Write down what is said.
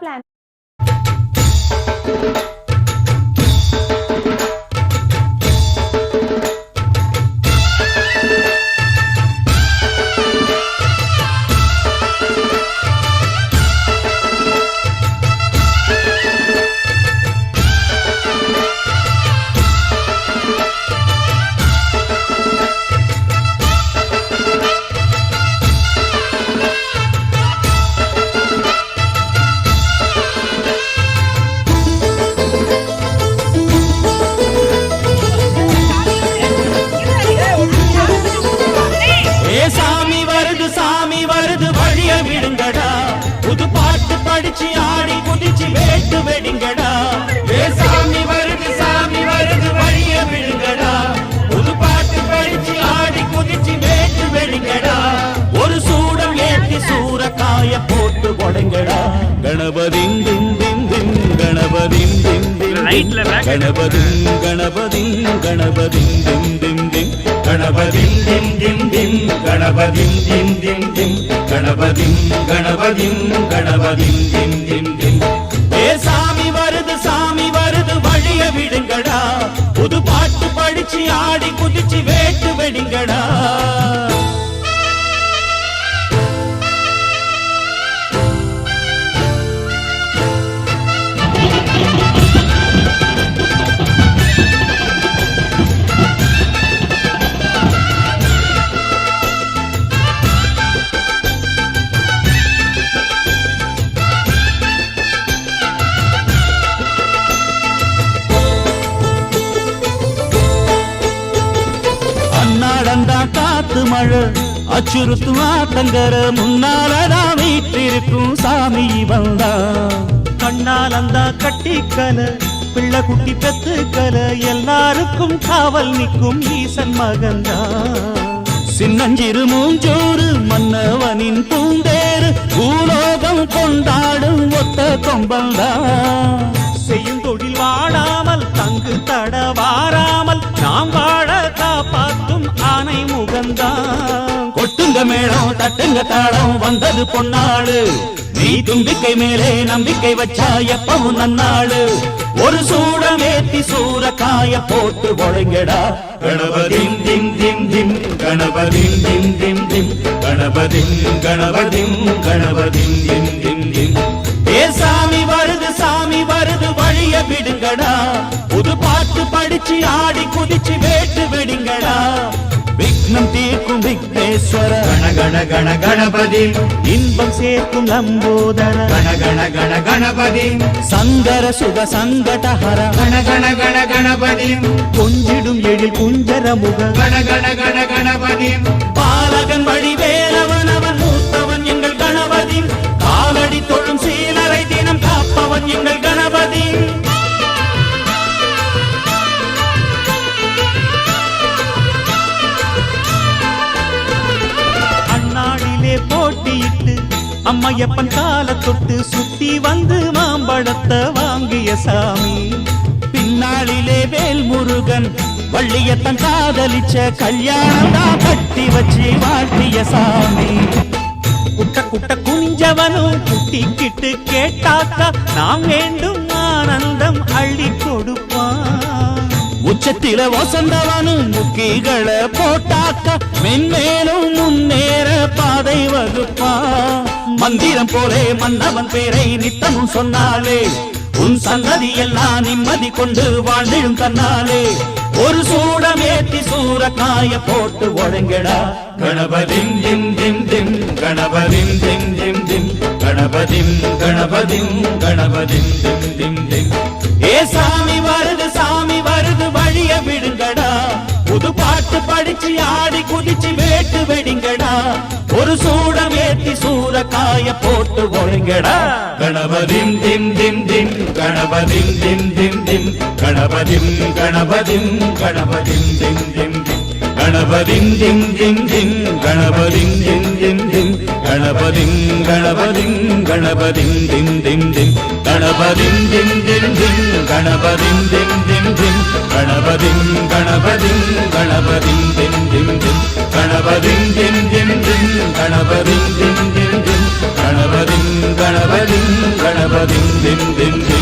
Plan. சாமி வருது வழிய விடுங்கடா, புது பாட்டு படிச்சு ஆடி குதிச்சு வேட்டு வெடிங்கடா. சாமி வருது வழிய விடுங்கடா, புது பாட்டு படிச்சு ஆடி குதிச்சு வேட்டு வெடிங்கடா. ஒரு சூடம் ஏத்தி சூரக்காய போட்டு கொடைங்கடா. கணபதிம் திம் திம் திம் கணபதிம் திம் திம் கணபதிம் கணபதிம் கணபதிம் திம் திம் திம் கணபதிம் திம் திம் திம் கணபதிம் திம் திம் திம் கணபதிம் கணபதிம் கணபதிம் திம் திம் திம். சாமி வருது வழிய விடுங்கடா, புது பாட்டு படிச்சு ஆடி குதிச்சு வேட்டு வெடிங்கடா. காத்து மழை அச்சுறுத்தும் ஆத்தங்கர முன்னாலதான் வீட்டிருக்கும் சாமி வந்தா. கண்ணால் அந்த கட்டிக்கல பிள்ளை குட்டி பெத்துக்கல எல்லாருக்கும் காவல் நிற்கும் ஈசன் மகந்தா. சின்னஞ்சிறு மூஞ்சோறு மன்னவனின் பூந்தேறு பூலோகம் கொண்டாடும் ஒத்த கொம்பந்தா. செய்யும் தொழில் வாடாமல் தங்கு தட வாராமல் நாம் வாழ காப்பாற்றும் ஆனை முகந்தா. கொட்டுங்க மேளம் தட்டுங்க தாளம் வந்தது பொன்னாடு, நீ தும்பிக்கை மேலே நம்பிக்கை வச்சா எப்பவும் நன்னாடு. ஒரு சூடம் ஏத்தி சூரக்காய போட்டு ஒழுங்கடா. கணபதிம் திம் திம் திம் கணபதிம் திம் திம் திம் கணபதிம் கணபதிம் கணபதிம் திம் திம் திம். சாமி வருது வழிய விடுங்கடா, புது பாட்டு படிச்சு ஆடி குதிச்சு வேட்டு வெடிங்கடா. விக்னம் தீர்க்கும் விக்னேஸ்வர கண கண கண கணபதி, இன்பம் சேர்க்கும் லம்போதர கண கண கண கணபதி, சங்கர சுக சங்கடஹர கண கண கண கணபதி, கொஞ்சிடும் எழில் குஞ்சர முக கண கண கண கணபதி, பாலகன் வடிவேலவன் அவன் மூத்தவன் எங்கள் கணபதி, காலடி தொழும் சீலரை தினம் காப்பவன் எங்கள் கணபதி. போட்டியிட்டு அம்மையப்பன் கால தொட்டு சுத்தி வந்து மாம்பழத்தை வாங்கிய சாமி. பின்னாளிலே வேல் முருகன் வள்ளியத்தன் காதலிச்ச கல்யாணம் கட்டி வச்சு வாழ்த்திய சாமி. குட்ட குட்ட குனிஞ்சவனும் குட்டிக்கிட்டு கேட்டாக்கா நாம் வேண்டும் ஆனந்தம் அள்ளி கொடுப்பான். உச்சத்தில வசந்தவனும் முக்கிகளை போட்டாக்க மென்மேலும் முன்னேற பாதை வகுப்பா. மந்திரம் போலே மன்னவன் பேரை நித்தமும் சொன்னாலே உன் சன்னதி எல்லாம் நிம்மதி கொண்டு வாழ்ந்திடும் தன்னாலே. ஒரு சூடம் ஏத்தி சூரக்காய போட்டு ஒழுங்கடா. கணபதிம் திம் திம் திம் கணபதிம் திம் திம் திம் கணபதிம் கணபதிம் கணபதிம் திம் திம் திம். சாமி வருது வழிய விடுங்கடா, புது பாட்டு படிச்சு ஆடி குதிச்சு வேட்டு வெடிங்கடா. ஒரு சூடம் ஏத்தி சூரக்காய போட்டு ஒழுங்கடா. கணபதிம் திம் திம் திம் கணபதிம் திம் திம் திம் கணபதிம் கணபதிம் கணபதிம் திம் திம் திம் கணபதிம் திம் திம் திம் கணபதிம் திம் திம் திம் கணபதிம் கணபதிம் கணபதிம் திம் திம் திம் கணபதிம் திம் திம் திம் கணபதிம் திம் திம் திம் கணபதிம் கணபதிம் கணபதிம் திம் திம் திம் கணபதிம் திம் திம் திம் கணபதிம் திம் திம் திம் கணபதிம் கணபதிம் கணபதிம் திம் திம் திம்